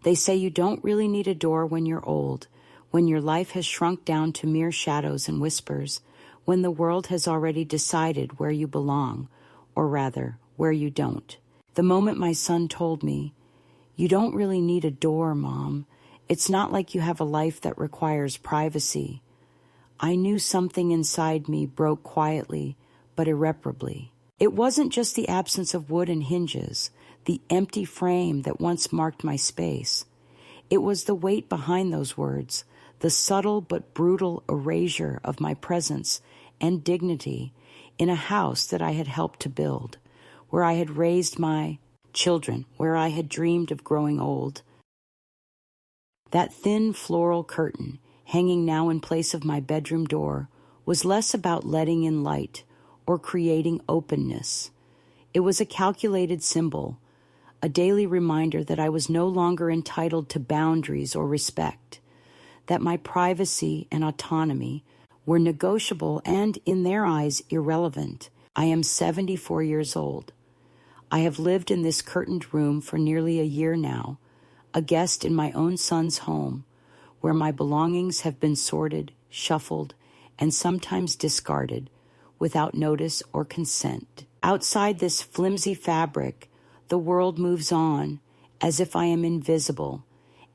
They say you don't really need a door when you're old, when your life has shrunk down to mere shadows and whispers, when the world has already decided where you belong, or rather, where you don't. The moment my son told me, "You don't really need a door, Mom. It's not like you have a life that requires privacy," I knew something inside me broke quietly, but irreparably. It wasn't just the absence of wood and hinges, the empty frame that once marked my space. It was the weight behind those words, the subtle but brutal erasure of my presence and dignity in a house that I had helped to build, where I had raised my children, where I had dreamed of growing old. That thin floral curtain, hanging now in place of my bedroom door, was less about letting in light or creating openness. It was a calculated symbol, a daily reminder that I was no longer entitled to boundaries or respect, that my privacy and autonomy were negotiable and, in their eyes, irrelevant. I am 74 years old. I have lived in this curtained room for nearly a year now, a guest in my own son's home, where my belongings have been sorted, shuffled, and sometimes discarded without notice or consent. Outside this flimsy fabric, the world moves on as if I am invisible,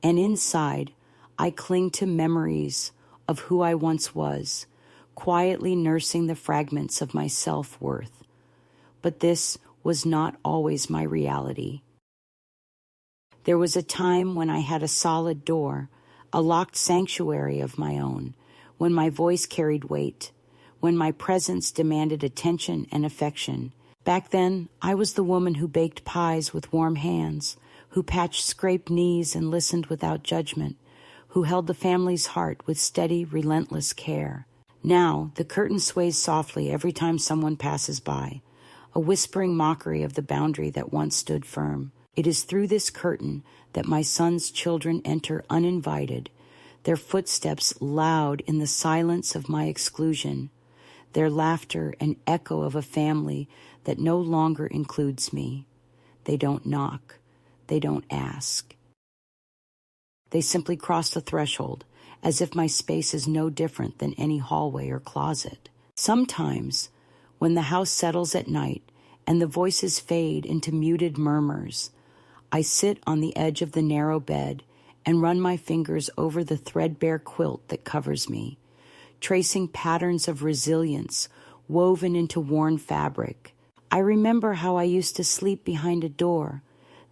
and inside, I cling to memories of who I once was, quietly nursing the fragments of my self-worth. But this was not always my reality. There was a time when I had a solid door, a locked sanctuary of my own, when my voice carried weight, when my presence demanded attention and affection. Back then, I was the woman who baked pies with warm hands, who patched scraped knees and listened without judgment, who held the family's heart with steady, relentless care. Now, the curtain sways softly every time someone passes by, a whispering mockery of the boundary that once stood firm. It is through this curtain that my son's children enter uninvited, their footsteps loud in the silence of my exclusion, their laughter an echo of a family that no longer includes me. They don't knock. They don't ask. They simply cross the threshold, as if my space is no different than any hallway or closet. Sometimes, when the house settles at night and the voices fade into muted murmurs, I sit on the edge of the narrow bed and run my fingers over the threadbare quilt that covers me, tracing patterns of resilience woven into worn fabric. I remember how I used to sleep behind a door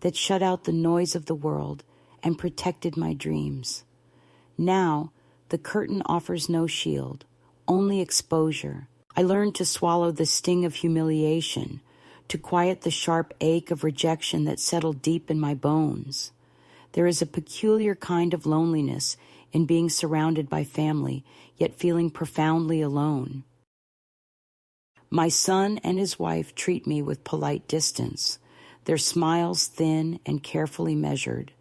that shut out the noise of the world and protected my dreams. Now, the curtain offers no shield, only exposure. I learned to swallow the sting of humiliation, to quiet the sharp ache of rejection that settled deep in my bones. There is a peculiar kind of loneliness in being surrounded by family, yet feeling profoundly alone. My son and his wife treat me with polite distance, their smiles thin and carefully measured,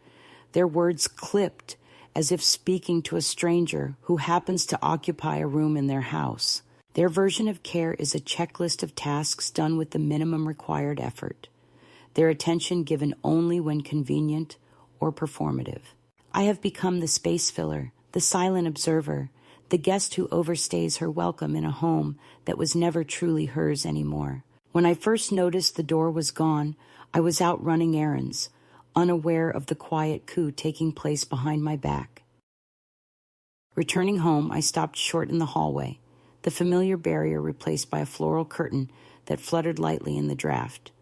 their words clipped as if speaking to a stranger who happens to occupy a room in their house. Their version of care is a checklist of tasks done with the minimum required effort, their attention given only when convenient or performative. I have become the space filler, the silent observer, the guest who overstays her welcome in a home that was never truly hers anymore. When I first noticed the door was gone, I was out running errands, unaware of the quiet coup taking place behind my back. Returning home, I stopped short in the hallway, the familiar barrier replaced by a floral curtain that fluttered lightly in the draft.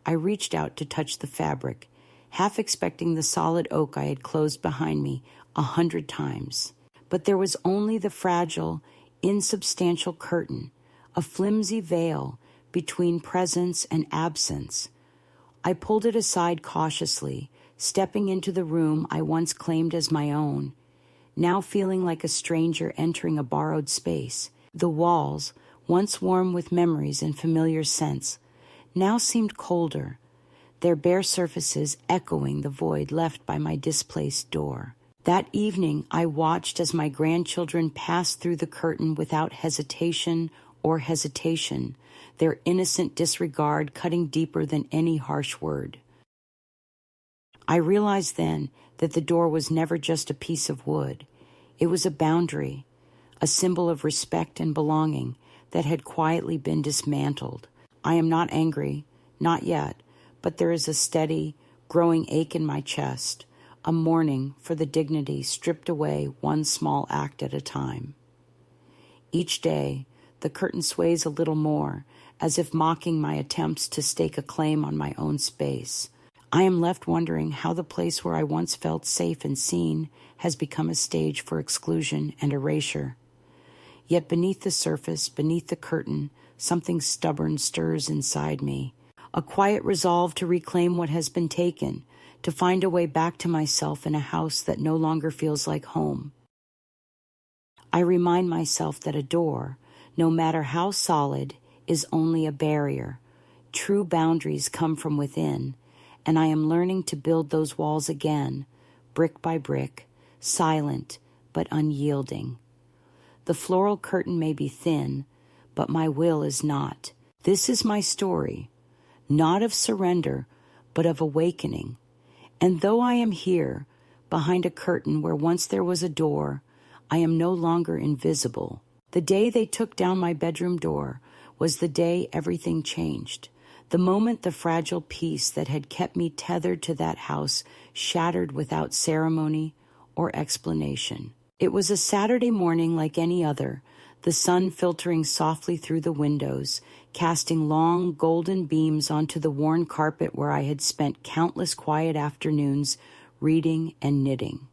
I reached out to touch the fabric, half expecting the solid oak I had closed behind me 100 times. But there was only the fragile, insubstantial curtain, a flimsy veil between presence and absence. I pulled it aside cautiously, stepping into the room I once claimed as my own, now feeling like a stranger entering a borrowed space. The walls, once warm with memories and familiar scents, now seemed colder, their bare surfaces echoing the void left by my displaced door. That evening, I watched as my grandchildren passed through the curtain without hesitation or hesitation, their innocent disregard cutting deeper than any harsh word. I realized then that the door was never just a piece of wood. It was a boundary, a symbol of respect and belonging that had quietly been dismantled. I am not angry, not yet, but there is a steady, growing ache in my chest, a mourning for the dignity stripped away one small act at a time. Each day, the curtain sways a little more, as if mocking my attempts to stake a claim on my own space. I am left wondering how the place where I once felt safe and seen has become a stage for exclusion and erasure. Yet beneath the surface, beneath the curtain, something stubborn stirs inside me, a quiet resolve to reclaim what has been taken, to find a way back to myself in a house that no longer feels like home. I remind myself that a door, no matter how solid, is only a barrier. True boundaries come from within, and I am learning to build those walls again, brick by brick, silent but unyielding. The floral curtain may be thin, but my will is not. This is my story, not of surrender, but of awakening. And though I am here, behind a curtain where once there was a door, I am no longer invisible. The day they took down my bedroom door was the day everything changed. The moment the fragile peace that had kept me tethered to that house shattered without ceremony or explanation. It was a Saturday morning like any other, the sun filtering softly through the windows, casting long golden beams onto the worn carpet where I had spent countless quiet afternoons reading and knitting.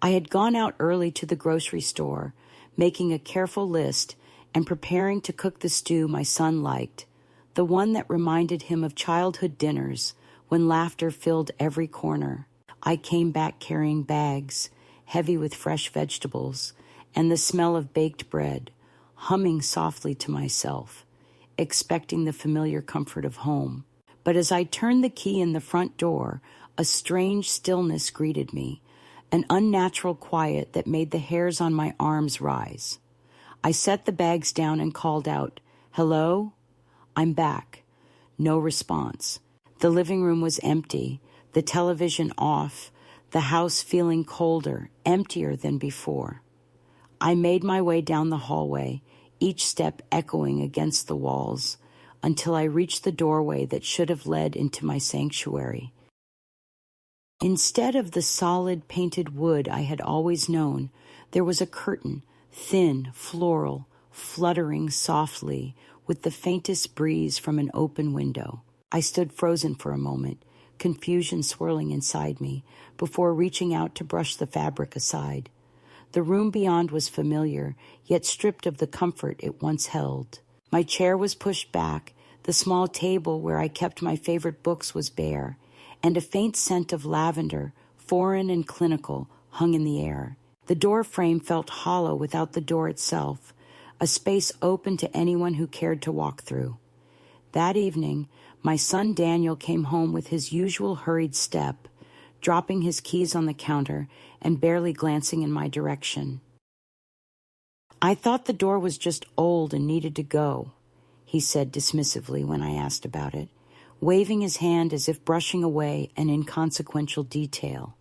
I had gone out early to the grocery store, making a careful list and preparing to cook the stew my son liked, the one that reminded him of childhood dinners when laughter filled every corner. I came back carrying bags, heavy with fresh vegetables, and the smell of baked bread, humming softly to myself, expecting the familiar comfort of home. But as I turned the key in the front door, a strange stillness greeted me, an unnatural quiet that made the hairs on my arms rise. I set the bags down and called out, "Hello? I'm back." No response. The living room was empty, the television off, the house feeling colder, emptier than before. I made my way down the hallway, each step echoing against the walls, until I reached the doorway that should have led into my sanctuary. Instead of the solid painted wood I had always known, there was a curtain, thin, floral, fluttering softly with the faintest breeze from an open window. I stood frozen for a moment, confusion swirling inside me, before reaching out to brush the fabric aside. The room beyond was familiar, yet stripped of the comfort it once held. My chair was pushed back, the small table where I kept my favorite books was bare, and a faint scent of lavender, foreign and clinical, hung in the air. The door frame felt hollow without the door itself, a space open to anyone who cared to walk through. That evening, my son Daniel came home with his usual hurried step, dropping his keys on the counter and barely glancing in my direction. "I thought the door was just old and needed to go," he said dismissively when I asked about it, waving his hand as if brushing away an inconsequential detail.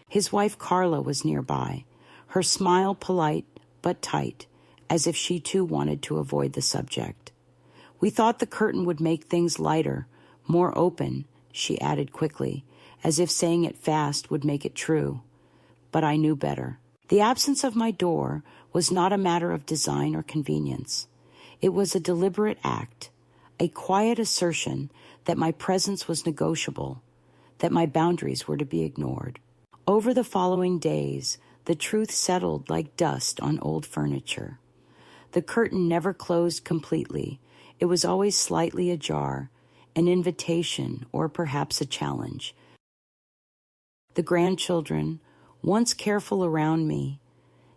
His wife Carla was nearby, her smile polite but tight, as if she too wanted to avoid the subject. "We thought the curtain would make things lighter, more open," she added quickly, as if saying it fast would make it true. But I knew better. The absence of my door was not a matter of design or convenience. It was a deliberate act, a quiet assertion that my presence was negotiable, that my boundaries were to be ignored. Over the following days, the truth settled like dust on old furniture. The curtain never closed completely. It was always slightly ajar, an invitation or perhaps a challenge. The grandchildren, once careful around me,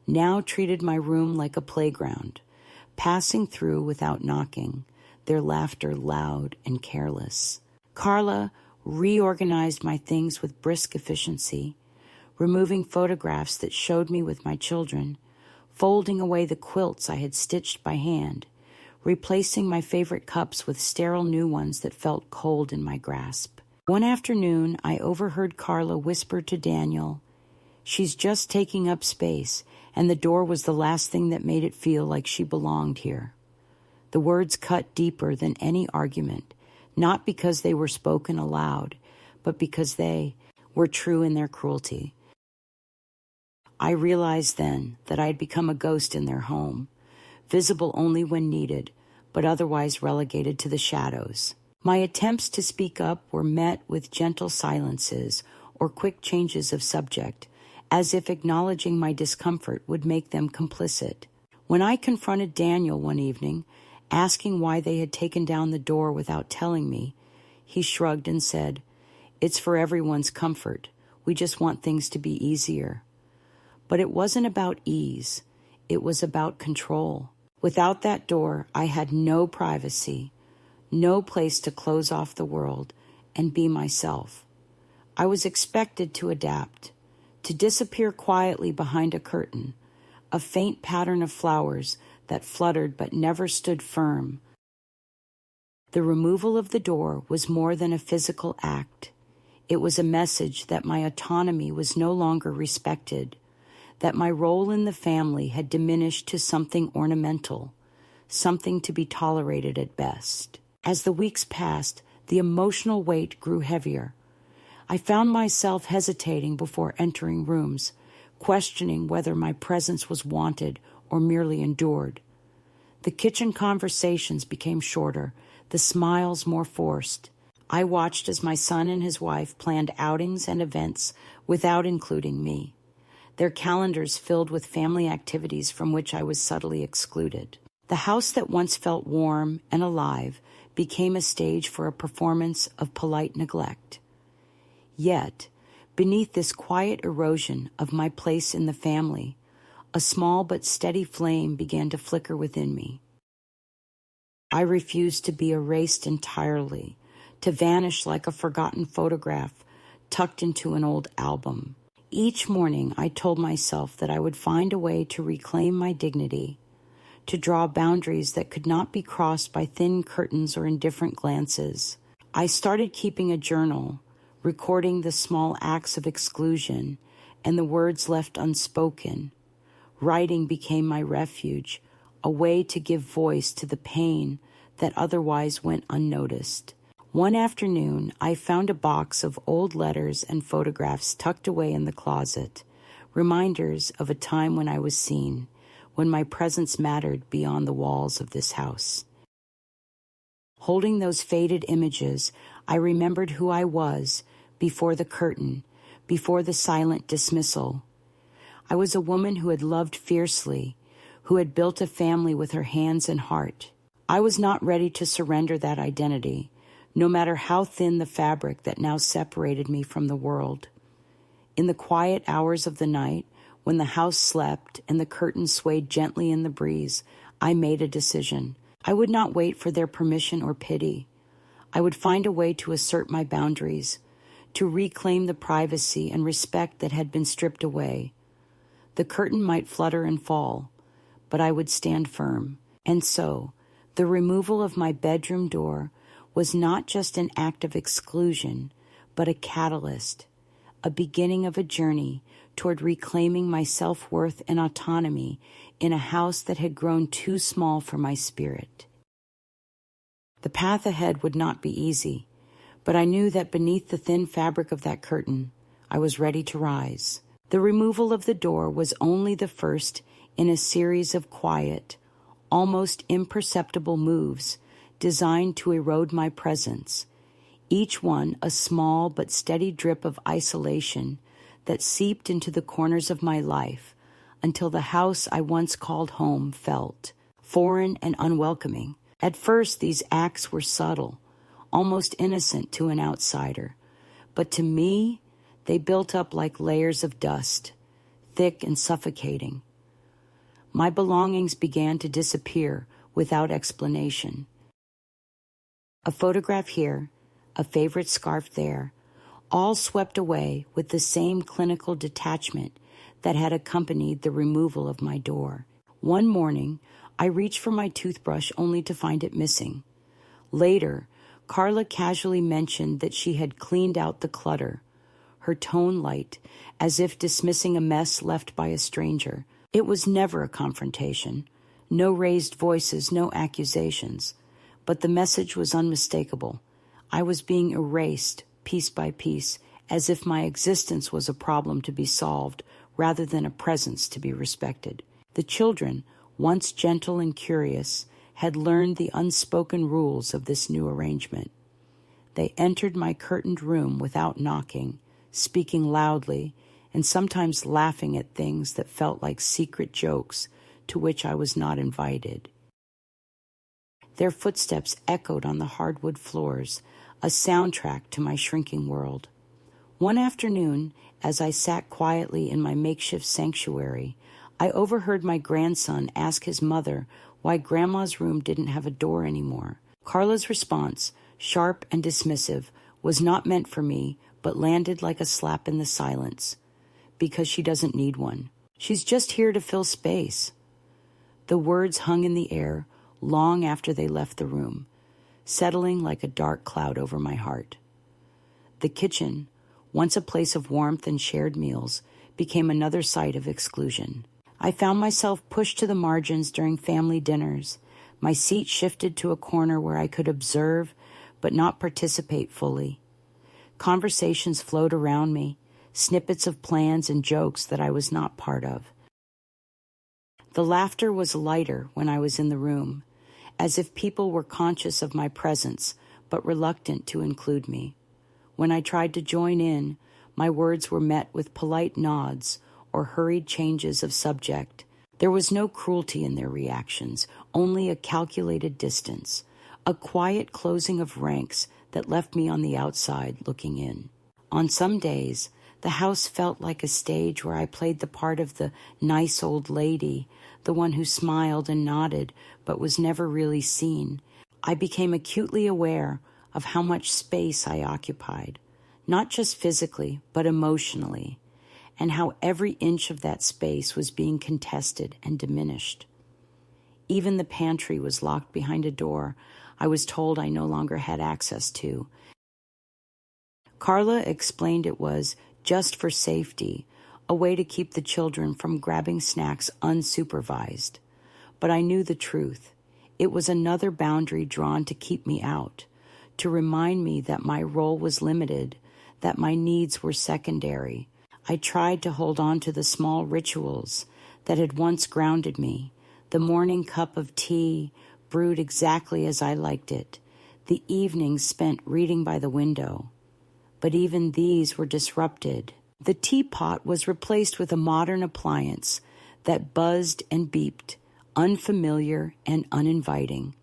now treated my room like a playground, passing through without knocking, their laughter loud and careless. Carla reorganized my things with brisk efficiency, removing photographs that showed me with my children, folding away the quilts I had stitched by hand, replacing my favorite cups with sterile new ones that felt cold in my grasp. One afternoon, I overheard Carla whisper to Daniel, "She's just taking up space," and the door was the last thing that made it feel like she belonged here. The words cut deeper than any argument, not because they were spoken aloud, but because they were true in their cruelty. I realized then that I had become a ghost in their home, visible only when needed, but otherwise relegated to the shadows. My attempts to speak up were met with gentle silences or quick changes of subject, as if acknowledging my discomfort would make them complicit. When I confronted Daniel one evening, asking why they had taken down the door without telling me, he shrugged and said, "It's for everyone's comfort. We just want things to be easier." But it wasn't about ease. It was about control. Without that door, I had no privacy, no place to close off the world and be myself. I was expected to adapt, to disappear quietly behind a curtain, a faint pattern of flowers that fluttered but never stood firm. The removal of the door was more than a physical act. It was a message that my autonomy was no longer respected, that my role in the family had diminished to something ornamental, something to be tolerated at best. As the weeks passed, the emotional weight grew heavier. I found myself hesitating before entering rooms, questioning whether my presence was wanted or merely endured. The kitchen conversations became shorter, the smiles more forced. I watched as my son and his wife planned outings and events without including me, their calendars filled with family activities from which I was subtly excluded. The house that once felt warm and alive became a stage for a performance of polite neglect. Yet, beneath this quiet erosion of my place in the family, a small but steady flame began to flicker within me. I refused to be erased entirely, to vanish like a forgotten photograph tucked into an old album. Each morning I told myself that I would find a way to reclaim my dignity, to draw boundaries that could not be crossed by thin curtains or indifferent glances. I started keeping a journal, recording the small acts of exclusion and the words left unspoken. Writing became my refuge, a way to give voice to the pain that otherwise went unnoticed. One afternoon, I found a box of old letters and photographs tucked away in the closet, reminders of a time when I was seen, when my presence mattered beyond the walls of this house. Holding those faded images, I remembered who I was before the curtain, before the silent dismissal. I was a woman who had loved fiercely, who had built a family with her hands and heart. I was not ready to surrender that identity, no matter how thin the fabric that now separated me from the world. In the quiet hours of the night, when the house slept and the curtains swayed gently in the breeze, I made a decision. I would not wait for their permission or pity. I would find a way to assert my boundaries, to reclaim the privacy and respect that had been stripped away. The curtain might flutter and fall, but I would stand firm. And so, the removal of my bedroom door was not just an act of exclusion, but a catalyst, a beginning of a journey toward reclaiming my self-worth and autonomy in a house that had grown too small for my spirit. The path ahead would not be easy, but I knew that beneath the thin fabric of that curtain, I was ready to rise. The removal of the door was only the first in a series of quiet, almost imperceptible moves designed to erode my presence, each one a small but steady drip of isolation that seeped into the corners of my life until the house I once called home felt foreign and unwelcoming. At first, these acts were subtle, almost innocent to an outsider, but to me, they built up like layers of dust, thick and suffocating. My belongings began to disappear without explanation. A photograph here, a favorite scarf there, all swept away with the same clinical detachment that had accompanied the removal of my door. One morning, I reached for my toothbrush only to find it missing. Later, Carla casually mentioned that she had cleaned out the clutter, her tone light, as if dismissing a mess left by a stranger. It was never a confrontation. No raised voices, no accusations. But the message was unmistakable. I was being erased, piece by piece, as if my existence was a problem to be solved rather than a presence to be respected. The children, once gentle and curious, had learned the unspoken rules of this new arrangement. They entered my curtained room without knocking, speaking loudly, and sometimes laughing at things that felt like secret jokes to which I was not invited. Their footsteps echoed on the hardwood floors, a soundtrack to my shrinking world. One afternoon, as I sat quietly in my makeshift sanctuary, I overheard my grandson ask his mother why Grandma's room didn't have a door anymore. Carla's response, sharp and dismissive, was not meant for me, but landed like a slap in the silence. Because she doesn't need one. She's just here to fill space. The words hung in the air long after they left the room, settling like a dark cloud over my heart. The kitchen, once a place of warmth and shared meals, became another site of exclusion. I found myself pushed to the margins during family dinners. My seat shifted to a corner where I could observe but not participate fully. Conversations flowed around me, snippets of plans and jokes that I was not part of. The laughter was lighter when I was in the room, as if people were conscious of my presence but reluctant to include me. When I tried to join in, my words were met with polite nods or hurried changes of subject. There was no cruelty in their reactions, only a calculated distance, a quiet closing of ranks that left me on the outside looking in. On some days, the house felt like a stage where I played the part of the nice old lady, the one who smiled and nodded but was never really seen. I became acutely aware of how much space I occupied, not just physically, but emotionally, and how every inch of that space was being contested and diminished. Even the pantry was locked behind a door I was told I no longer had access to. Carla explained it was just for safety, a way to keep the children from grabbing snacks unsupervised. But I knew the truth. It was another boundary drawn to keep me out, to remind me that my role was limited, that my needs were secondary. I tried to hold on to the small rituals that had once grounded me, the morning cup of tea brewed exactly as I liked it, the evenings spent reading by the window. But even these were disrupted. The teapot was replaced with a modern appliance that buzzed and beeped, unfamiliar and uninviting.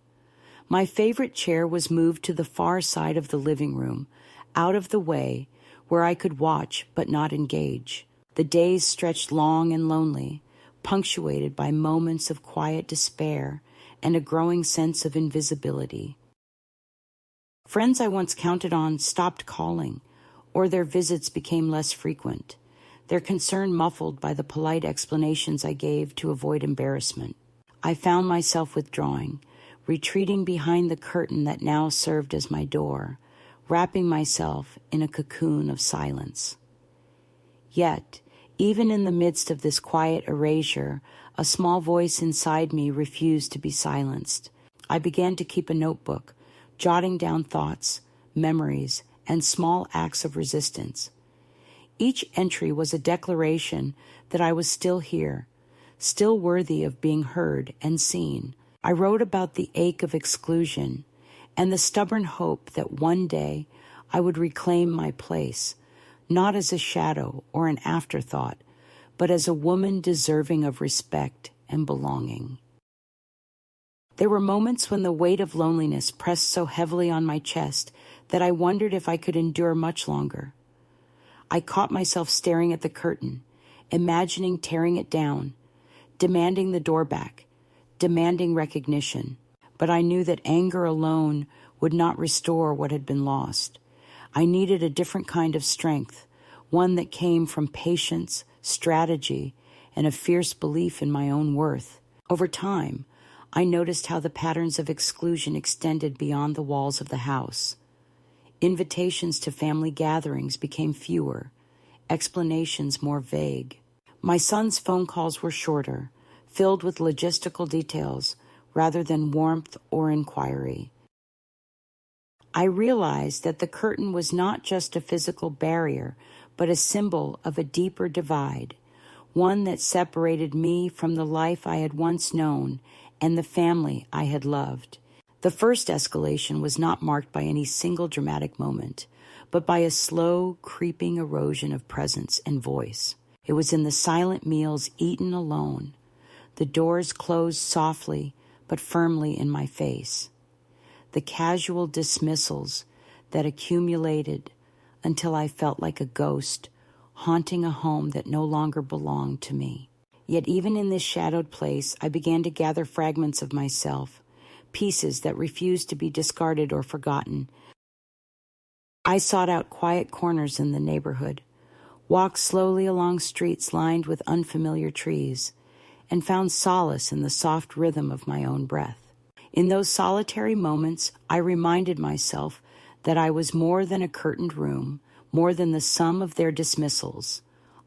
My favorite chair was moved to the far side of the living room, out of the way, where I could watch but not engage. The days stretched long and lonely, punctuated by moments of quiet despair and a growing sense of invisibility. Friends I once counted on stopped calling, or their visits became less frequent, their concern muffled by the polite explanations I gave to avoid embarrassment. I found myself withdrawing, retreating behind the curtain that now served as my door, wrapping myself in a cocoon of silence. Yet, even in the midst of this quiet erasure, a small voice inside me refused to be silenced. I began to keep a notebook, jotting down thoughts, memories, and small acts of resistance. Each entry was a declaration that I was still here, still worthy of being heard and seen. I wrote about the ache of exclusion and the stubborn hope that one day I would reclaim my place, not as a shadow or an afterthought, but as a woman deserving of respect and belonging. There were moments when the weight of loneliness pressed so heavily on my chest that I wondered if I could endure much longer. I caught myself staring at the curtain, imagining tearing it down, demanding the door back, demanding recognition. But I knew that anger alone would not restore what had been lost. I needed a different kind of strength, one that came from patience, strategy, and a fierce belief in my own worth. Over time, I noticed how the patterns of exclusion extended beyond the walls of the house. Invitations to family gatherings became fewer, explanations more vague. My son's phone calls were shorter, filled with logistical details rather than warmth or inquiry. I realized that the curtain was not just a physical barrier, but a symbol of a deeper divide, one that separated me from the life I had once known and the family I had loved. The first escalation was not marked by any single dramatic moment, but by a slow, creeping erosion of presence and voice. It was in the silent meals eaten alone, the doors closed softly but firmly in my face, the casual dismissals that accumulated until I felt like a ghost haunting a home that no longer belonged to me. Yet even in this shadowed place, I began to gather fragments of myself, pieces that refused to be discarded or forgotten. I sought out quiet corners in the neighborhood, walked slowly along streets lined with unfamiliar trees, and found solace in the soft rhythm of my own breath. In those solitary moments, I reminded myself that I was more than a curtained room, more than the sum of their dismissals.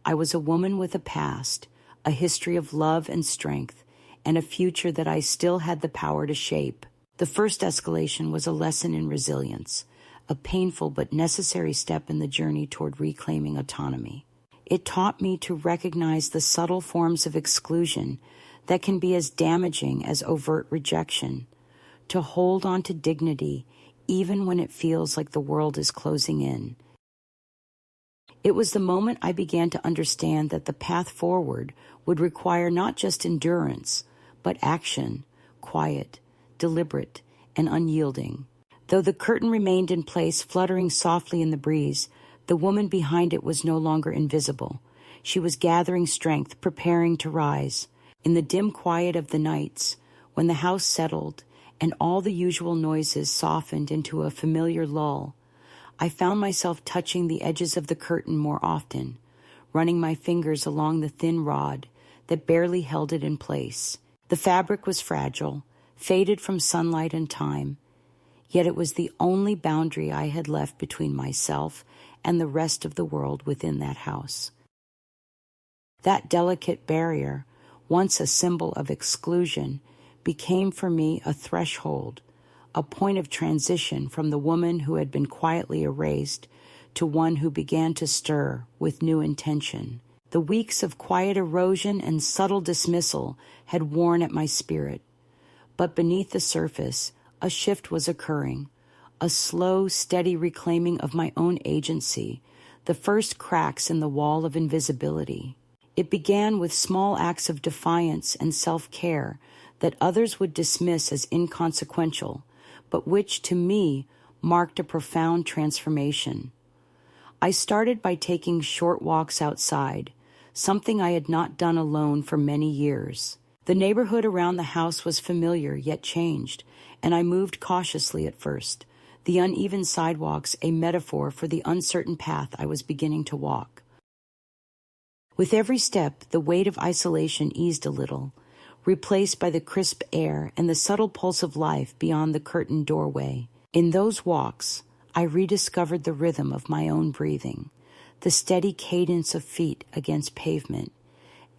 I was a woman with a past, a history of love and strength, and a future that I still had the power to shape. The first escalation was a lesson in resilience, a painful but necessary step in the journey toward reclaiming autonomy. It taught me to recognize the subtle forms of exclusion that can be as damaging as overt rejection, to hold on to dignity even when it feels like the world is closing in. It was the moment I began to understand that the path forward would require not just endurance, but action, quiet, deliberate, and unyielding. Though the curtain remained in place, fluttering softly in the breeze, the woman behind it was no longer invisible. She was gathering strength, preparing to rise. In the dim quiet of the nights, when the house settled and all the usual noises softened into a familiar lull, I found myself touching the edges of the curtain more often, running my fingers along the thin rod that barely held it in place. The fabric was fragile, faded from sunlight and time, yet it was the only boundary I had left between myself and the rest of the world within that house. That delicate barrier, once a symbol of exclusion, became for me a threshold, a point of transition from the woman who had been quietly erased to one who began to stir with new intention. The weeks of quiet erosion and subtle dismissal had worn at my spirit, but beneath the surface, a shift was occurring, a slow, steady reclaiming of my own agency, the first cracks in the wall of invisibility. It began with small acts of defiance and self-care that others would dismiss as inconsequential, but which, to me, marked a profound transformation. I started by taking short walks outside, something I had not done alone for many years. The neighborhood around the house was familiar yet changed, and I moved cautiously at first, the uneven sidewalks a metaphor for the uncertain path I was beginning to walk. With every step, the weight of isolation eased a little, replaced by the crisp air and the subtle pulse of life beyond the curtained doorway. In those walks, I rediscovered the rhythm of my own breathing, the steady cadence of feet against pavement,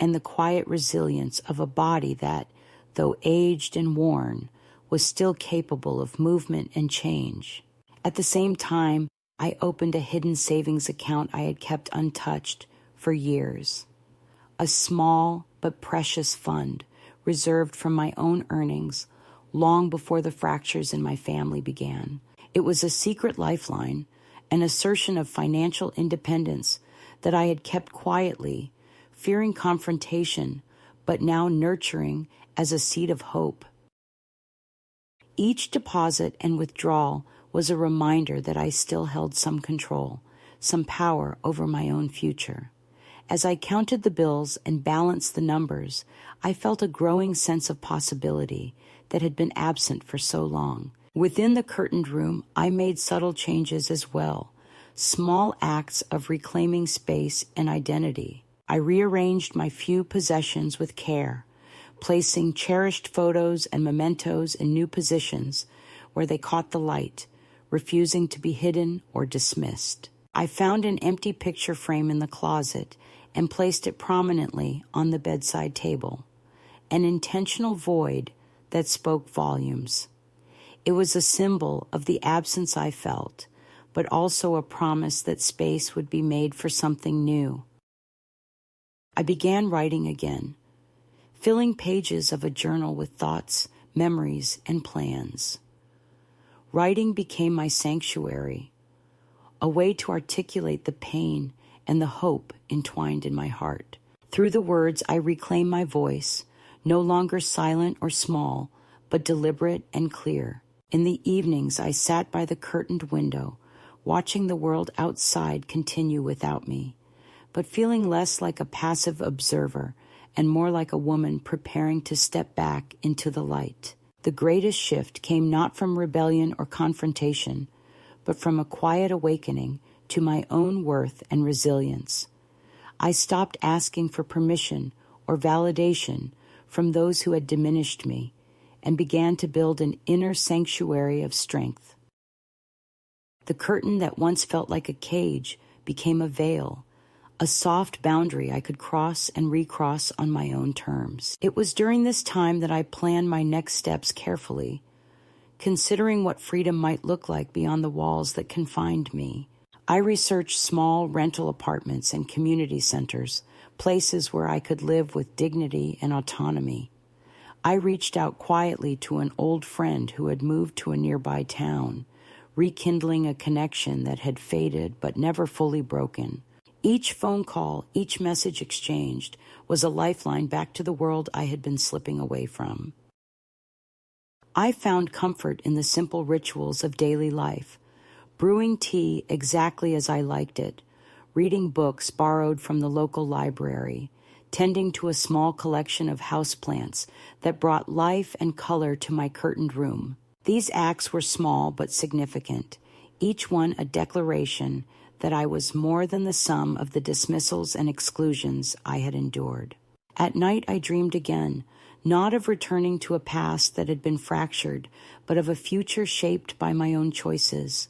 and the quiet resilience of a body that, though aged and worn, was still capable of movement and change. At the same time, I opened a hidden savings account I had kept untouched for years, a small but precious fund reserved from my own earnings long before the fractures in my family began. It was a secret lifeline, an assertion of financial independence that I had kept quietly, fearing confrontation, but now nurturing as a seed of hope. Each deposit and withdrawal was a reminder that I still held some control, some power over my own future. As I counted the bills and balanced the numbers, I felt a growing sense of possibility that had been absent for so long. Within the curtained room, I made subtle changes as well, small acts of reclaiming space and identity. I rearranged my few possessions with care, placing cherished photos and mementos in new positions where they caught the light, refusing to be hidden or dismissed. I found an empty picture frame in the closet and placed it prominently on the bedside table, an intentional void that spoke volumes. It was a symbol of the absence I felt, but also a promise that space would be made for something new. I began writing again, filling pages of a journal with thoughts, memories, and plans. Writing became my sanctuary, a way to articulate the pain and the hope entwined in my heart. Through the words, I reclaimed my voice, no longer silent or small, but deliberate and clear. In the evenings, I sat by the curtained window, watching the world outside continue without me, but feeling less like a passive observer and more like a woman preparing to step back into the light. The greatest shift came not from rebellion or confrontation, but from a quiet awakening to my own worth and resilience. I stopped asking for permission or validation from those who had diminished me and began to build an inner sanctuary of strength. The curtain that once felt like a cage became a veil, a soft boundary I could cross and recross on my own terms. It was during this time that I planned my next steps carefully, considering what freedom might look like beyond the walls that confined me. I researched small rental apartments and community centers, places where I could live with dignity and autonomy. I reached out quietly to an old friend who had moved to a nearby town, rekindling a connection that had faded but never fully broken. Each phone call, each message exchanged, was a lifeline back to the world I had been slipping away from. I found comfort in the simple rituals of daily life, brewing tea exactly as I liked it, reading books borrowed from the local library, tending to a small collection of houseplants that brought life and color to my curtained room. These acts were small but significant, each one a declaration that I was more than the sum of the dismissals and exclusions I had endured. At night I dreamed again, not of returning to a past that had been fractured, but of a future shaped by my own choices.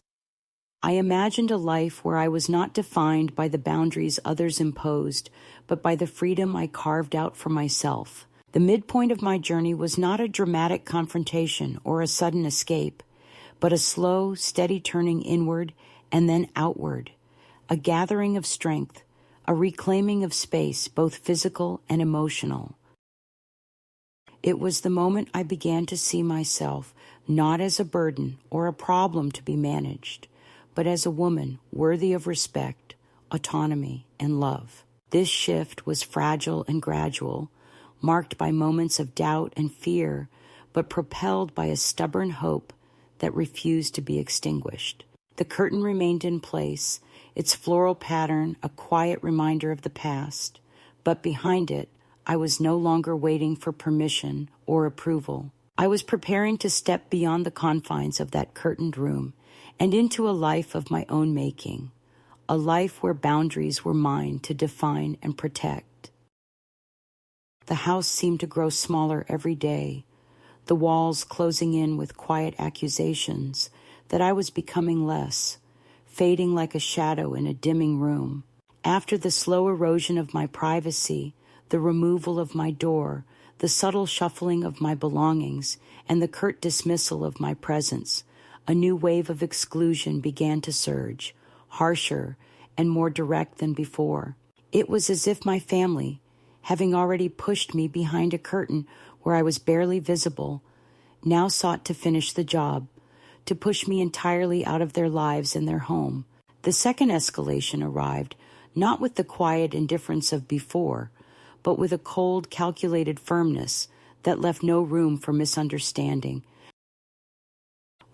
I imagined a life where I was not defined by the boundaries others imposed, but by the freedom I carved out for myself. The midpoint of my journey was not a dramatic confrontation or a sudden escape, but a slow, steady turning inward and then outward, a gathering of strength, a reclaiming of space, both physical and emotional. It was the moment I began to see myself not as a burden or a problem to be managed, but as a woman worthy of respect, autonomy, and love. This shift was fragile and gradual, marked by moments of doubt and fear, but propelled by a stubborn hope that refused to be extinguished. The curtain remained in place, its floral pattern a quiet reminder of the past, but behind it, I was no longer waiting for permission or approval. I was preparing to step beyond the confines of that curtained room and into a life of my own making, a life where boundaries were mine to define and protect. The house seemed to grow smaller every day, the walls closing in with quiet accusations that I was becoming less, fading like a shadow in a dimming room. After the slow erosion of my privacy, the removal of my door, the subtle shuffling of my belongings, and the curt dismissal of my presence, a new wave of exclusion began to surge, harsher and more direct than before. It was as if my family, having already pushed me behind a curtain where I was barely visible, now sought to finish the job, to push me entirely out of their lives and their home. The second escalation arrived, not with the quiet indifference of before, but with a cold, calculated firmness that left no room for misunderstanding.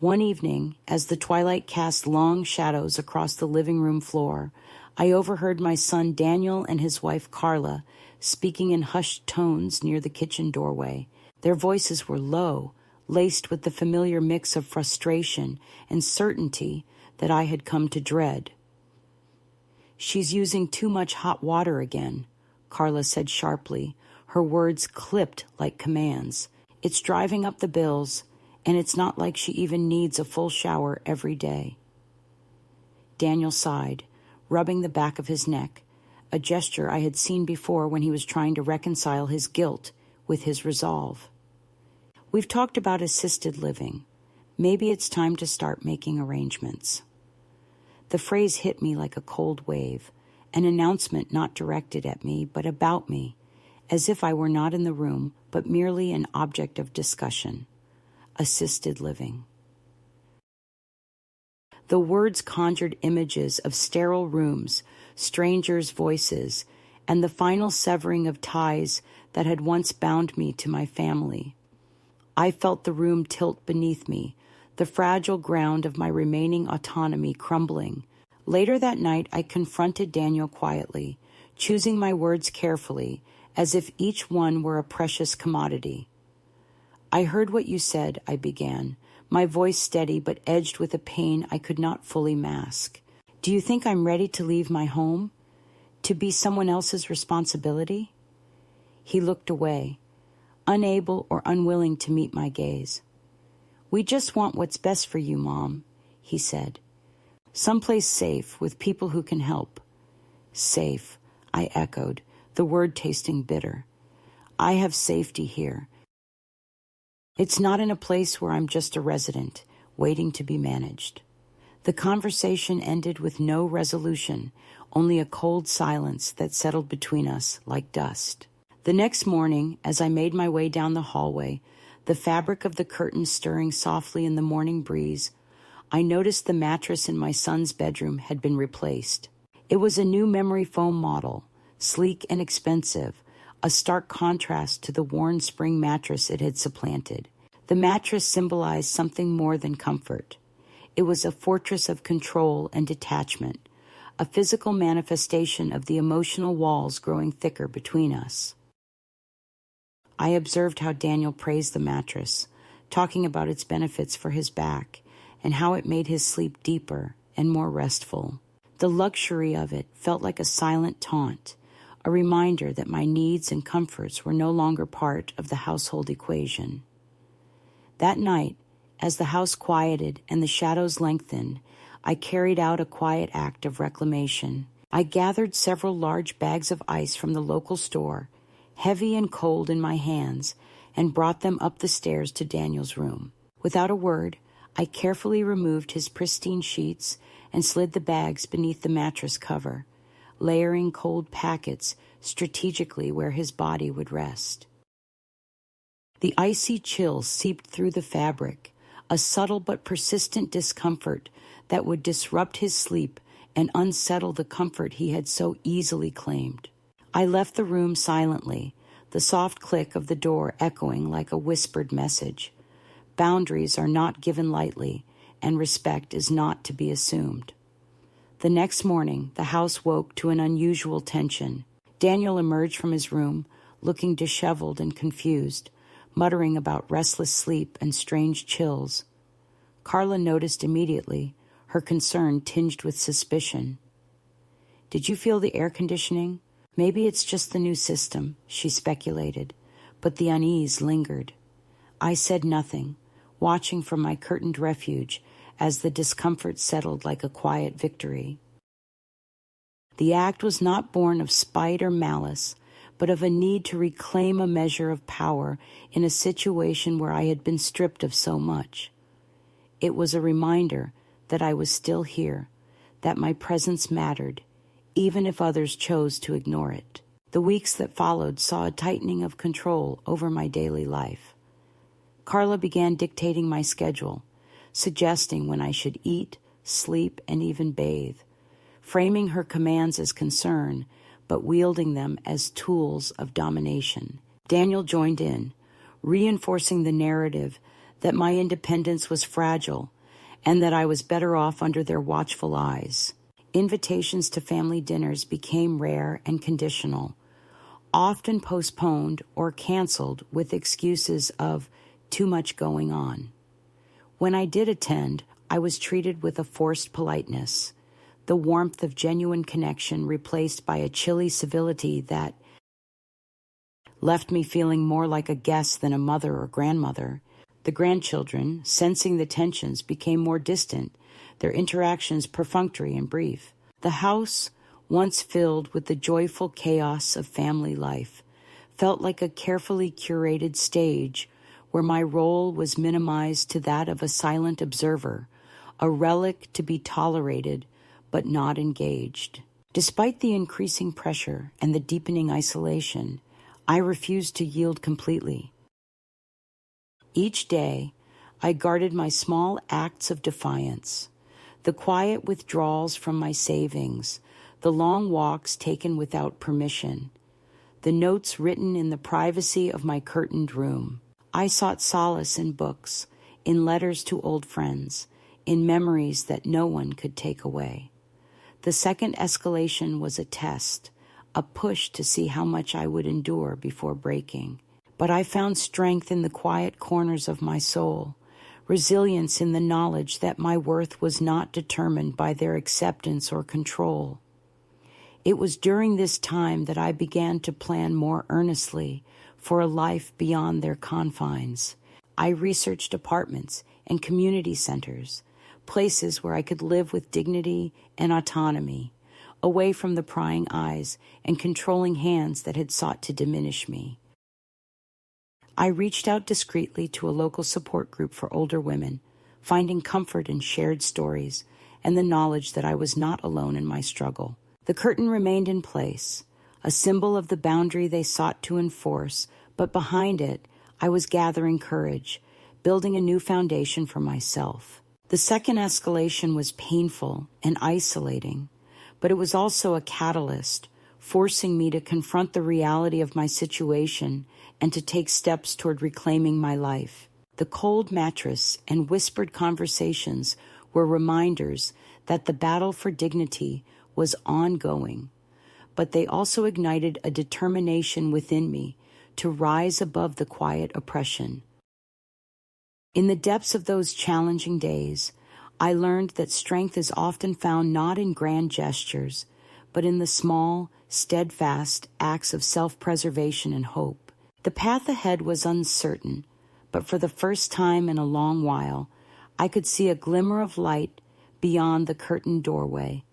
One evening, as the twilight cast long shadows across the living room floor, I overheard my son Daniel and his wife Carla speaking in hushed tones near the kitchen doorway. Their voices were low, laced with the familiar mix of frustration and certainty that I had come to dread. "She's using too much hot water again," Carla said sharply, Her words clipped like commands. It's driving up the bills, and it's not like she even needs a full shower every day. Daniel sighed, rubbing the back of his neck, a gesture I had seen before when he was trying to reconcile his guilt with his resolve. We've talked about assisted living. Maybe it's time to start making arrangements. The phrase hit me like a cold wave, an announcement not directed at me, but about me, as if I were not in the room, but merely an object of discussion. Assisted living. The words conjured images of sterile rooms, strangers' voices, and the final severing of ties that had once bound me to my family. I felt the room tilt beneath me, the fragile ground of my remaining autonomy crumbling. Later that night, I confronted Daniel quietly, choosing my words carefully, as if each one were a precious commodity. I heard what you said, I began, my voice steady but edged with a pain I could not fully mask. Do you think I'm ready to leave my home? To be someone else's responsibility? He looked away, unable or unwilling to meet my gaze. We just want what's best for you, Mom, he said. Someplace safe with people who can help. Safe, I echoed, the word tasting bitter. I have safety here. It's not in a place where I'm just a resident, waiting to be managed. The conversation ended with no resolution, only a cold silence that settled between us like dust. The next morning, as I made my way down the hallway, the fabric of the curtains stirring softly in the morning breeze, I noticed the mattress in my son's bedroom had been replaced. It was a new memory foam model, sleek and expensive, a stark contrast to the worn spring mattress it had supplanted. The mattress symbolized something more than comfort. It was a fortress of control and detachment, a physical manifestation of the emotional walls growing thicker between us. I observed how Daniel praised the mattress, talking about its benefits for his back and how it made his sleep deeper and more restful. The luxury of it felt like a silent taunt, a reminder that my needs and comforts were no longer part of the household equation. That night, as the house quieted and the shadows lengthened, I carried out a quiet act of reclamation. I gathered several large bags of ice from the local store, heavy and cold in my hands, and brought them up the stairs to Daniel's room. Without a word, I carefully removed his pristine sheets and slid the bags beneath the mattress cover, layering cold packets strategically where his body would rest. The icy chill seeped through the fabric, a subtle but persistent discomfort that would disrupt his sleep and unsettle the comfort he had so easily claimed. I left the room silently, the soft click of the door echoing like a whispered message. Boundaries are not given lightly, and respect is not to be assumed. The next morning, the house woke to an unusual tension. Daniel emerged from his room, looking disheveled and confused, muttering about restless sleep and strange chills. Carla noticed immediately, her concern tinged with suspicion. "Did you feel the air conditioning? Maybe it's just the new system," she speculated, but the unease lingered. I said nothing, watching from my curtained refuge as the discomfort settled like a quiet victory. The act was not born of spite or malice, but of a need to reclaim a measure of power in a situation where I had been stripped of so much. It was a reminder that I was still here, that my presence mattered, even if others chose to ignore it. The weeks that followed saw a tightening of control over my daily life. Carla began dictating my schedule, suggesting when I should eat, sleep, and even bathe, framing her commands as concern, but wielding them as tools of domination. Daniel joined in, reinforcing the narrative that my independence was fragile and that I was better off under their watchful eyes. Invitations to family dinners became rare and conditional, often postponed or canceled with excuses of too much going on. When I did attend, I was treated with a forced politeness, the warmth of genuine connection replaced by a chilly civility that left me feeling more like a guest than a mother or grandmother. The grandchildren, sensing the tensions, became more distant, their interactions perfunctory and brief. The house, once filled with the joyful chaos of family life, felt like a carefully curated stage where my role was minimized to that of a silent observer, a relic to be tolerated but not engaged. Despite the increasing pressure and the deepening isolation, I refused to yield completely. Each day, I guarded my small acts of defiance, the quiet withdrawals from my savings, the long walks taken without permission, the notes written in the privacy of my curtained room. I sought solace in books, in letters to old friends, in memories that no one could take away. The second escalation was a test, a push to see how much I would endure before breaking. But I found strength in the quiet corners of my soul, resilience in the knowledge that my worth was not determined by their acceptance or control. It was during this time that I began to plan more earnestly for a life beyond their confines. I researched apartments and community centers, places where I could live with dignity and autonomy, away from the prying eyes and controlling hands that had sought to diminish me. I reached out discreetly to a local support group for older women, finding comfort in shared stories and the knowledge that I was not alone in my struggle. The curtain remained in place, a symbol of the boundary they sought to enforce, but behind it, I was gathering courage, building a new foundation for myself. The second escalation was painful and isolating, but it was also a catalyst, forcing me to confront the reality of my situation and to take steps toward reclaiming my life. The cold mattress and whispered conversations were reminders that the battle for dignity was ongoing, but they also ignited a determination within me to rise above the quiet oppression. In the depths of those challenging days, I learned that strength is often found not in grand gestures, but in the small, steadfast acts of self-preservation and hope. The path ahead was uncertain, but for the first time in a long while, I could see a glimmer of light beyond the curtained doorway,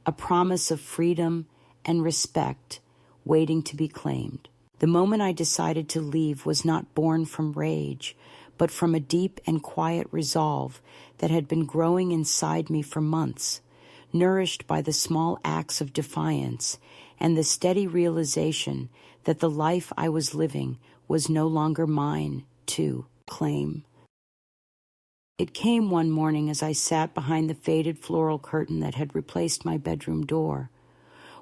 a promise of freedom and respect waiting to be claimed. The moment I decided to leave was not born from rage, but from a deep and quiet resolve that had been growing inside me for months, nourished by the small acts of defiance and the steady realization that the life I was living was no longer mine to claim. It came one morning as I sat behind the faded floral curtain that had replaced my bedroom door,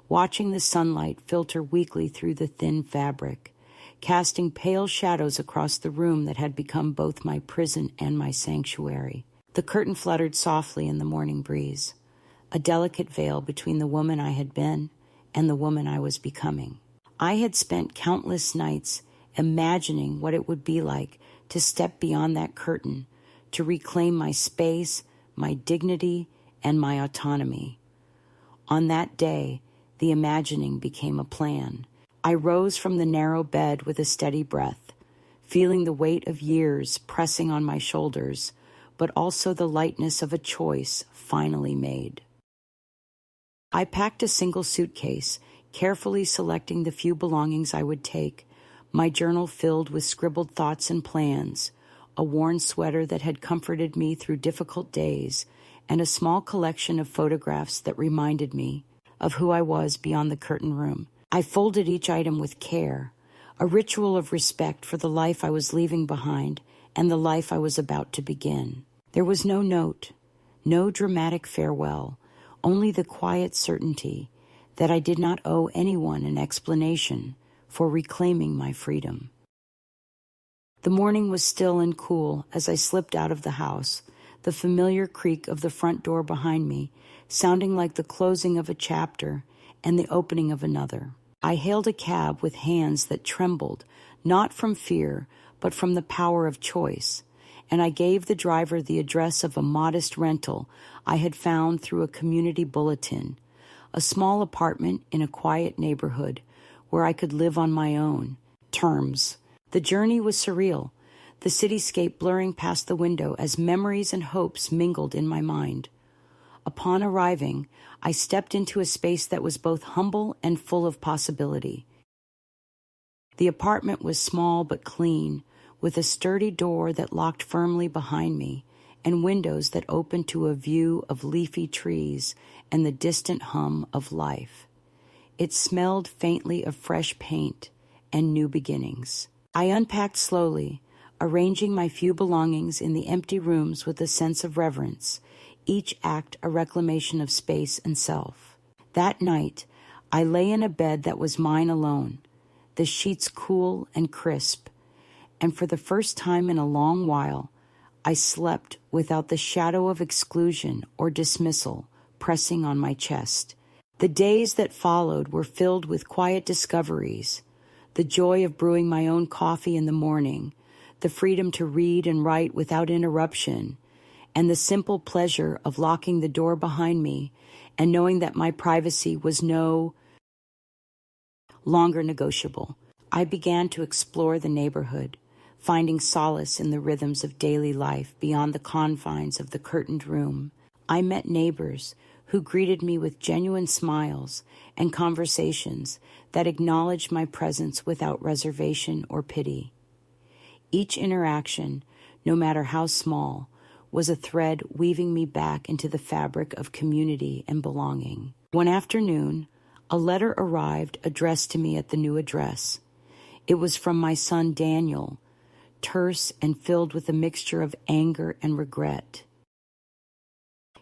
watching the sunlight filter weakly through the thin fabric, casting pale shadows across the room that had become both my prison and my sanctuary. The curtain fluttered softly in the morning breeze, a delicate veil between the woman I had been and the woman I was becoming. I had spent countless nights imagining what it would be like to step beyond that curtain, to reclaim my space, my dignity, and my autonomy. On that day, the imagining became a plan. I rose from the narrow bed with a steady breath, feeling the weight of years pressing on my shoulders, but also the lightness of a choice finally made. I packed a single suitcase, carefully selecting the few belongings I would take, my journal filled with scribbled thoughts and plans, a worn sweater that had comforted me through difficult days, and a small collection of photographs that reminded me of who I was beyond the curtain room. I folded each item with care, a ritual of respect for the life I was leaving behind and the life I was about to begin. There was no note, no dramatic farewell, only the quiet certainty that I did not owe anyone an explanation for reclaiming my freedom. The morning was still and cool as I slipped out of the house, the familiar creak of the front door behind me sounding like the closing of a chapter and the opening of another. I hailed a cab with hands that trembled, not from fear, but from the power of choice, and I gave the driver the address of a modest rental I had found through a community bulletin, a small apartment in a quiet neighborhood where I could live on my own, terms. The journey was surreal, the cityscape blurring past the window as memories and hopes mingled in my mind. Upon arriving, I stepped into a space that was both humble and full of possibility. The apartment was small but clean, with a sturdy door that locked firmly behind me and windows that opened to a view of leafy trees and the distant hum of life. It smelled faintly of fresh paint and new beginnings. I unpacked slowly, arranging my few belongings in the empty rooms with a sense of reverence, each act a reclamation of space and self. That night, I lay in a bed that was mine alone, the sheets cool and crisp, and for the first time in a long while, I slept without the shadow of exclusion or dismissal pressing on my chest. The days that followed were filled with quiet discoveries, the joy of brewing my own coffee in the morning, the freedom to read and write without interruption, and the simple pleasure of locking the door behind me and knowing that my privacy was no longer negotiable. I began to explore the neighborhood, finding solace in the rhythms of daily life beyond the confines of the curtained room. I met neighbors who greeted me with genuine smiles and conversations that acknowledged my presence without reservation or pity. Each interaction, no matter how small, was a thread weaving me back into the fabric of community and belonging. One afternoon, a letter arrived addressed to me at the new address. It was from my son Daniel, terse and filled with a mixture of anger and regret.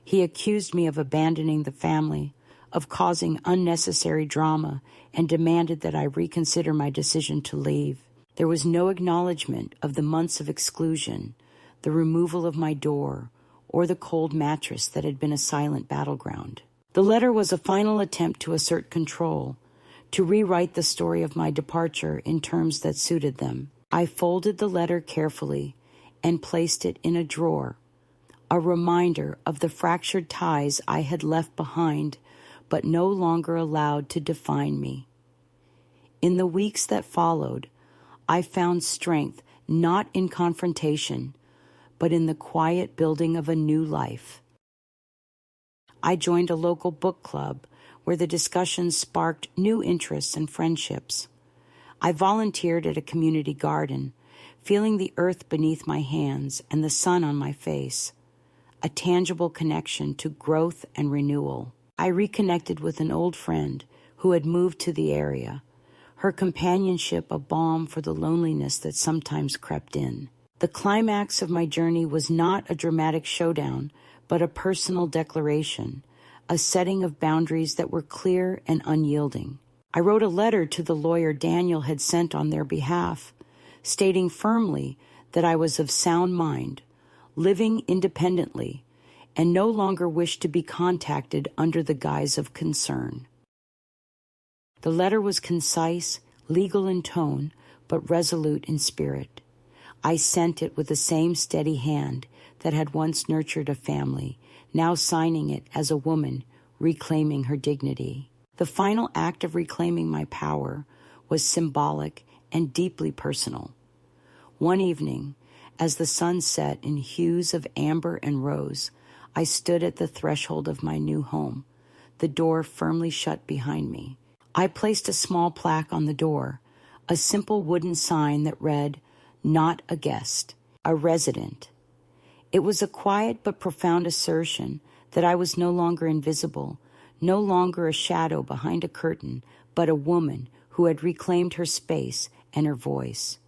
He accused me of abandoning the family, of causing unnecessary drama, and demanded that I reconsider my decision to leave. There was no acknowledgement of the months of exclusion, the removal of my door, or the cold mattress that had been a silent battleground. The letter was a final attempt to assert control, to rewrite the story of my departure in terms that suited them. I folded the letter carefully and placed it in a drawer, a reminder of the fractured ties I had left behind but no longer allowed to define me. In the weeks that followed, I found strength not in confrontation, but in the quiet building of a new life. I joined a local book club where the discussions sparked new interests and friendships. I volunteered at a community garden, feeling the earth beneath my hands and the sun on my face, a tangible connection to growth and renewal. I reconnected with an old friend who had moved to the area, her companionship a balm for the loneliness that sometimes crept in. The climax of my journey was not a dramatic showdown, but a personal declaration, a setting of boundaries that were clear and unyielding. I wrote a letter to the lawyer Daniel had sent on their behalf, stating firmly that I was of sound mind, living independently, and no longer wished to be contacted under the guise of concern. The letter was concise, legal in tone, but resolute in spirit. I sent it with the same steady hand that had once nurtured a family, now signing it as a woman reclaiming her dignity. The final act of reclaiming my power was symbolic and deeply personal. One evening, as the sun set in hues of amber and rose, I stood at the threshold of my new home, the door firmly shut behind me. I placed a small plaque on the door, a simple wooden sign that read, "Not a guest, a resident." It was a quiet but profound assertion that I was no longer invisible, no longer a shadow behind a curtain, but a woman who had reclaimed her space and her voice.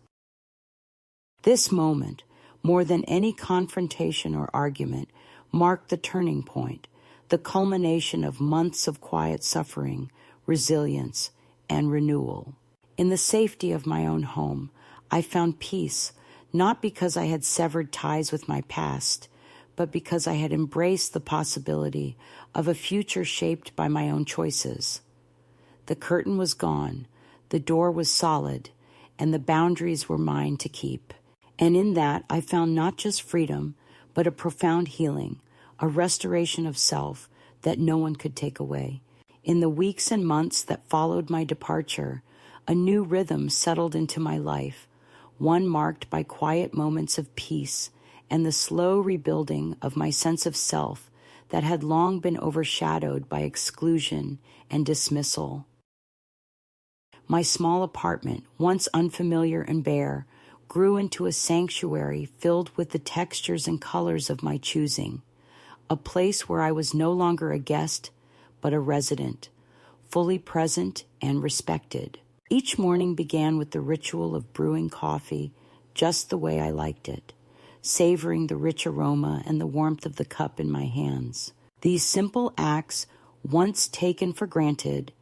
This moment, more than any confrontation or argument, marked the turning point, the culmination of months of quiet suffering, resilience, and renewal. In the safety of my own home, I found peace, not because I had severed ties with my past, but because I had embraced the possibility of a future shaped by my own choices. The curtain was gone, the door was solid, and the boundaries were mine to keep. And in that, I found not just freedom, but a profound healing, a restoration of self that no one could take away. In the weeks and months that followed my departure, A new rhythm settled into my life, one marked by quiet moments of peace and the slow rebuilding of my sense of self that had long been overshadowed by exclusion and dismissal. My small apartment, once unfamiliar and bare, grew into a sanctuary filled with the textures and colors of my choosing, a place where I was no longer a guest, but a resident, fully present and respected. Each morning began with the ritual of brewing coffee just the way I liked it, savoring the rich aroma and the warmth of the cup in my hands. These simple acts, once taken for granted,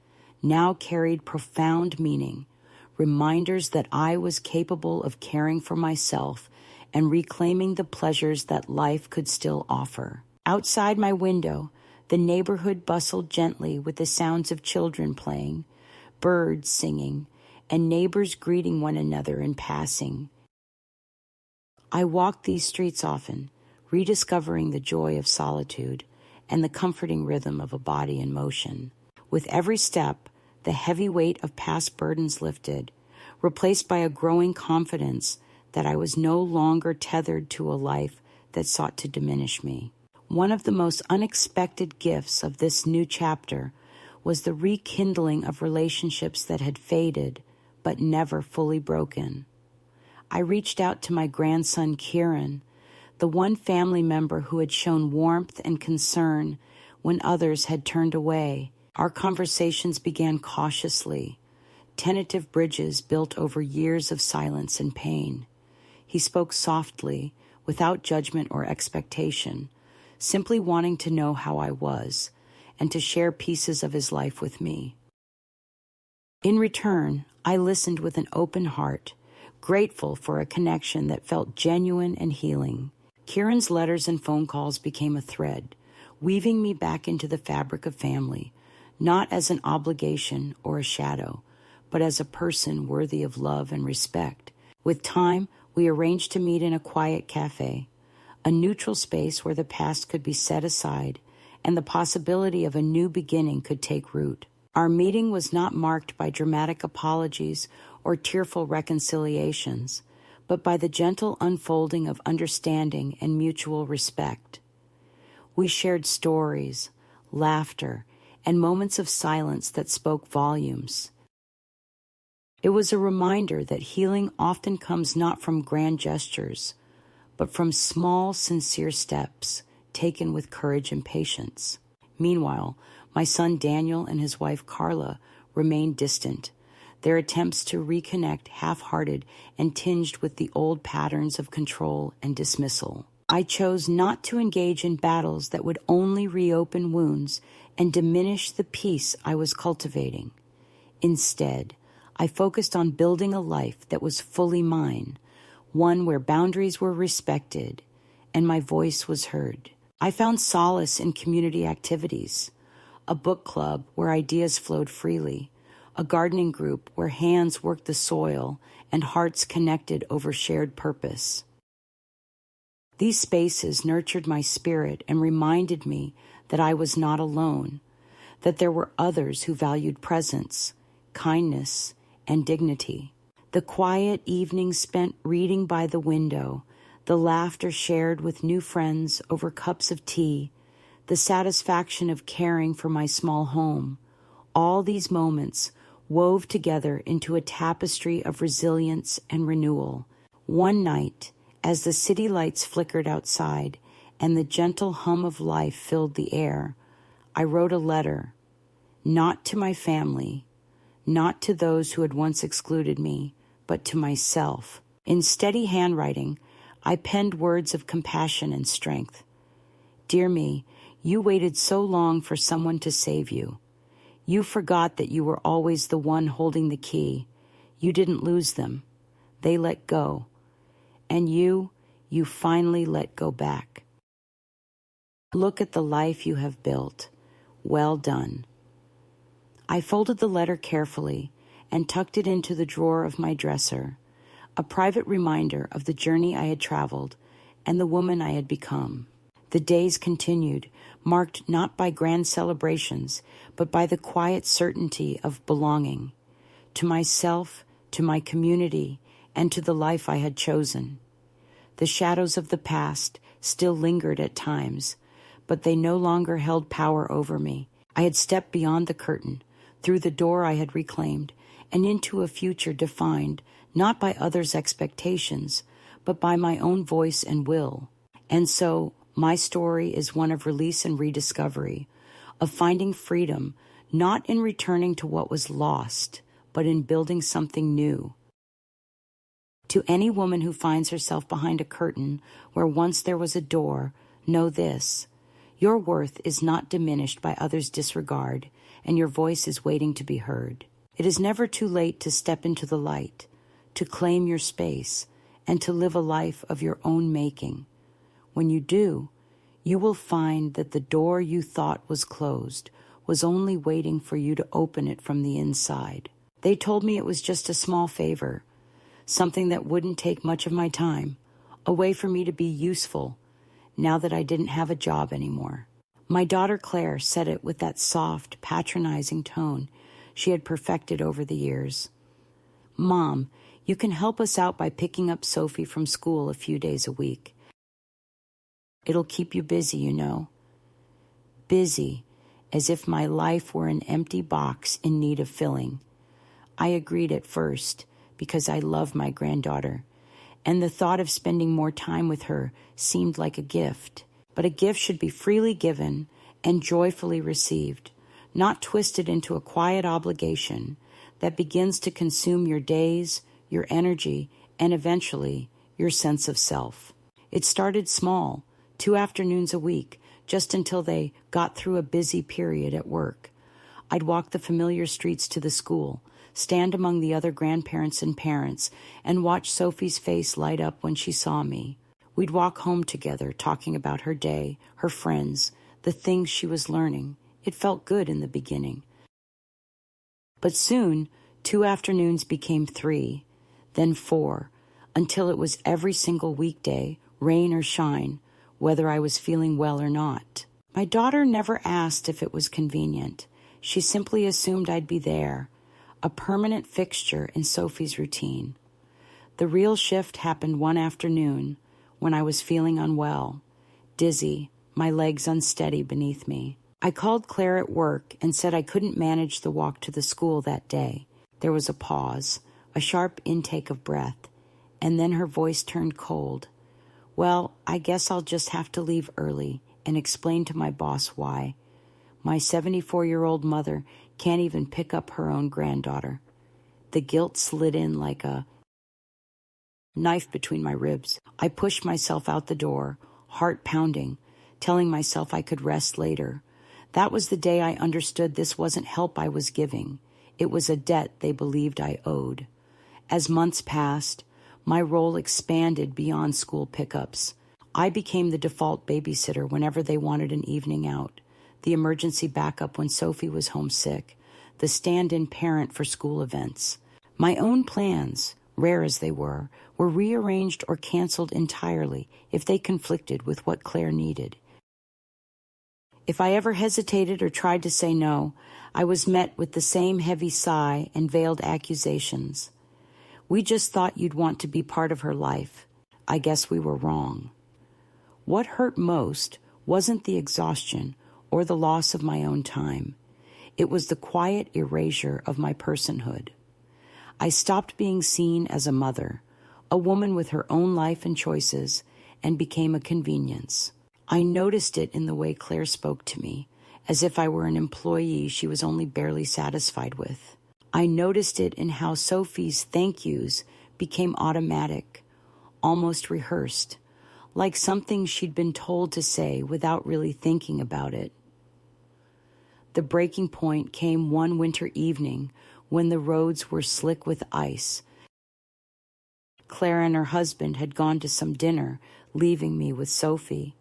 now carried profound meaning, reminders that I was capable of caring for myself and reclaiming the pleasures that life could still offer. Outside my window, the neighborhood bustled gently with the sounds of children playing, birds singing, and neighbors greeting one another in passing. I walked these streets often, rediscovering the joy of solitude and the comforting rhythm of a body in motion. With every step, the heavy weight of past burdens lifted, replaced by a growing confidence that I was no longer tethered to a life that sought to diminish me. One of the most unexpected gifts of this new chapter was the rekindling of relationships that had faded but never fully broken. I reached out to my grandson Kieran, the one family member who had shown warmth and concern when others had turned away. Our conversations began cautiously, tentative bridges built over years of silence and pain. He spoke softly, without judgment or expectation, simply wanting to know how I was and to share pieces of his life with me. In return, I listened with an open heart, grateful for a connection that felt genuine and healing. Kieran's letters and phone calls became a thread, weaving me back into the fabric of family, not as an obligation or a shadow, but as a person worthy of love and respect. With time, we arranged to meet in a quiet cafe, a neutral space where the past could be set aside and the possibility of a new beginning could take root. Our meeting was not marked by dramatic apologies or tearful reconciliations, but by the gentle unfolding of understanding and mutual respect. We shared stories, laughter, and moments of silence that spoke volumes. It was a reminder that healing often comes not from grand gestures, but from small, sincere steps taken with courage and patience. Meanwhile, my son Daniel and his wife Carla remained distant, their attempts to reconnect half-hearted and tinged with the old patterns of control and dismissal. I chose not to engage in battles that would only reopen wounds and diminish the peace I was cultivating. Instead, I focused on building a life that was fully mine, one where boundaries were respected and my voice was heard. I found solace in community activities, a book club where ideas flowed freely, a gardening group where hands worked the soil and hearts connected over shared purpose. These spaces nurtured my spirit and reminded me that I was not alone, that there were others who valued presence, kindness, and dignity. The quiet evenings spent reading by the window, the laughter shared with new friends over cups of tea, the satisfaction of caring for my small home, all these moments wove together into a tapestry of resilience and renewal. One night, as the city lights flickered outside and the gentle hum of life filled the air, I wrote a letter, not to my family, not to those who had once excluded me, but to myself. In steady handwriting, I penned words of compassion and strength. Dear me, you waited so long for someone to save you. You forgot that you were always the one holding the key. You didn't lose them. They let go. And you finally let go back. Look at the life you have built. Well done. I folded the letter carefully and tucked it into the drawer of my dresser, a private reminder of the journey I had traveled and the woman I had become. The days continued, marked not by grand celebrations, but by the quiet certainty of belonging. to myself, to my community, and to the life I had chosen. The shadows of the past still lingered at times, but they no longer held power over me. I had stepped beyond the curtain, through the door I had reclaimed, and into a future defined not by others' expectations, but by my own voice and will. And so, my story is one of release and rediscovery, of finding freedom, not in returning to what was lost, but in building something new. To any woman who finds herself behind a curtain where once there was a door, know this: your worth is not diminished by others' disregard, and your voice is waiting to be heard. It is never too late to step into the light, to claim your space, and to live a life of your own making. When you do, you will find that the door you thought was closed was only waiting for you to open it from the inside. They told me it was just a small favor, something that wouldn't take much of my time, a way for me to be useful now that I didn't have a job anymore. My daughter Claire said it with that soft, patronizing tone she had perfected over the years. "Mom, you can help us out by picking up Sophie from school a few days a week. It'll keep you busy, you know." Busy, as if my life were an empty box in need of filling. I agreed at first, because I love my granddaughter, and the thought of spending more time with her seemed like a gift. But a gift should be freely given and joyfully received, not twisted into a quiet obligation that begins to consume your days, your energy, and eventually your sense of self. It started small, 2 afternoons a week, just until they got through a busy period at work. I'd walk the familiar streets to the school, stand among the other grandparents and parents, and watch Sophie's face light up when she saw me. We'd walk home together, talking about her day, her friends, the things she was learning. It felt good in the beginning. But soon, 2 afternoons became 3, then 4, until it was every single weekday, rain or shine, whether I was feeling well or not. My daughter never asked if it was convenient. She simply assumed I'd be there, a permanent fixture in Sophie's routine. The real shift happened one afternoon when I was feeling unwell, dizzy, my legs unsteady beneath me. I called Claire at work and said I couldn't manage the walk to the school that day. There was a pause, a sharp intake of breath, and then her voice turned cold. "Well, I guess I'll just have to leave early," and explain to my boss why. My 74-year-old mother can't even pick up her own granddaughter. The guilt slid in like a knife between my ribs. I pushed myself out the door, heart pounding, telling myself I could rest later. That was the day I understood this wasn't help I was giving. It was a debt they believed I owed. As months passed, my role expanded beyond school pickups. I became the default babysitter whenever they wanted an evening out, the emergency backup when Sophie was homesick, the stand-in parent for school events. My own plans, rare as they were rearranged or canceled entirely if they conflicted with what Claire needed. If I ever hesitated or tried to say no, I was met with the same heavy sigh and veiled accusations. "We just thought you'd want to be part of her life. I guess we were wrong." What hurt most wasn't the exhaustion or the loss of my own time. It was the quiet erasure of my personhood. I stopped being seen as a mother, a woman with her own life and choices, and became a convenience. I noticed it in the way Claire spoke to me, as if I were an employee she was only barely satisfied with. I noticed it in how Sophie's thank yous became automatic, almost rehearsed, like something she'd been told to say without really thinking about it. The breaking point came one winter evening when the roads were slick with ice. Claire and her husband had gone to some dinner, leaving me with Sophie.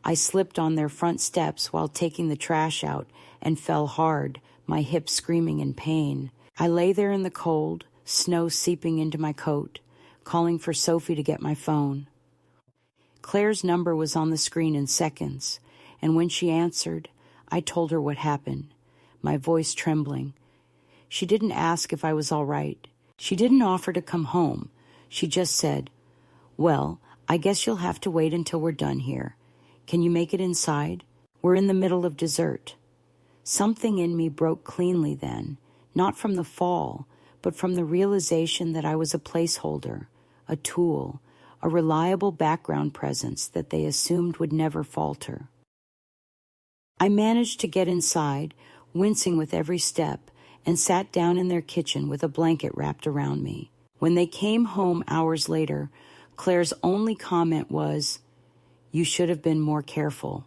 I slipped on their front steps while taking the trash out and fell hard, my hips screaming in pain. I lay there in the cold, snow seeping into my coat, calling for Sophie to get my phone. Claire's number was on the screen in seconds, and when she answered, I told her what happened, my voice trembling. She didn't ask if I was all right. She didn't offer to come home. She just said, "Well, I guess you'll have to wait until we're done here. Can you make it inside? We're in the middle of dessert." Something in me broke cleanly then, not from the fall, but from the realization that I was a placeholder, a tool, a reliable background presence that they assumed would never falter. I managed to get inside, wincing with every step, and sat down in their kitchen with a blanket wrapped around me. When they came home hours later, Claire's only comment was, "You should have been more careful."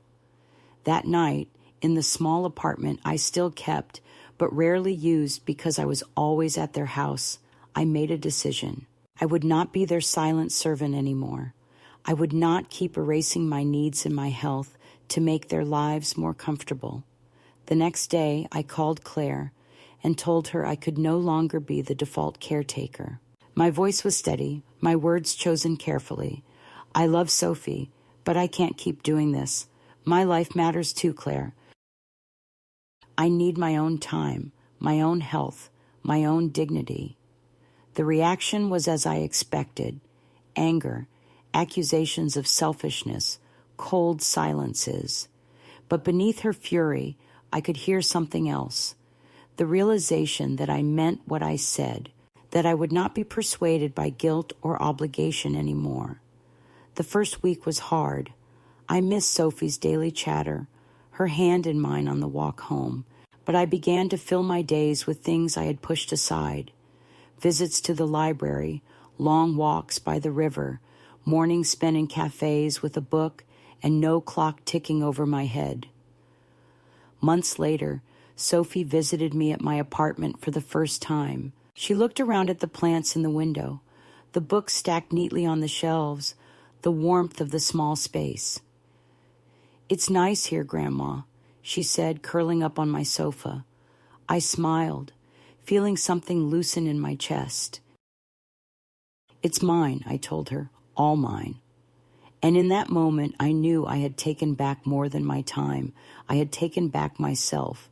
That night, in the small apartment I still kept, but rarely used because I was always at their house, I made a decision. I would not be their silent servant anymore. I would not keep erasing my needs and my health to make their lives more comfortable. The next day, I called Claire and told her I could no longer be the default caretaker. My voice was steady, my words chosen carefully. "I love Sophie, but I can't keep doing this. My life matters too, Claire. I need my own time, my own health, my own dignity." The reaction was as I expected: anger, accusations of selfishness, cold silences. But beneath her fury, I could hear something else: the realization that I meant what I said, that I would not be persuaded by guilt or obligation anymore. The first week was hard. I missed Sophie's daily chatter, her hand in mine on the walk home, but I began to fill my days with things I had pushed aside: visits to the library, long walks by the river, mornings spent in cafes with a book and no clock ticking over my head. Months later, Sophie visited me at my apartment for the first time. She looked around at the plants in the window, the books stacked neatly on the shelves, the warmth of the small space. "It's nice here, Grandma," she said, curling up on my sofa. I smiled, feeling something loosen in my chest. "It's mine," I told her, "all mine." And in that moment, I knew I had taken back more than my time. I had taken back myself.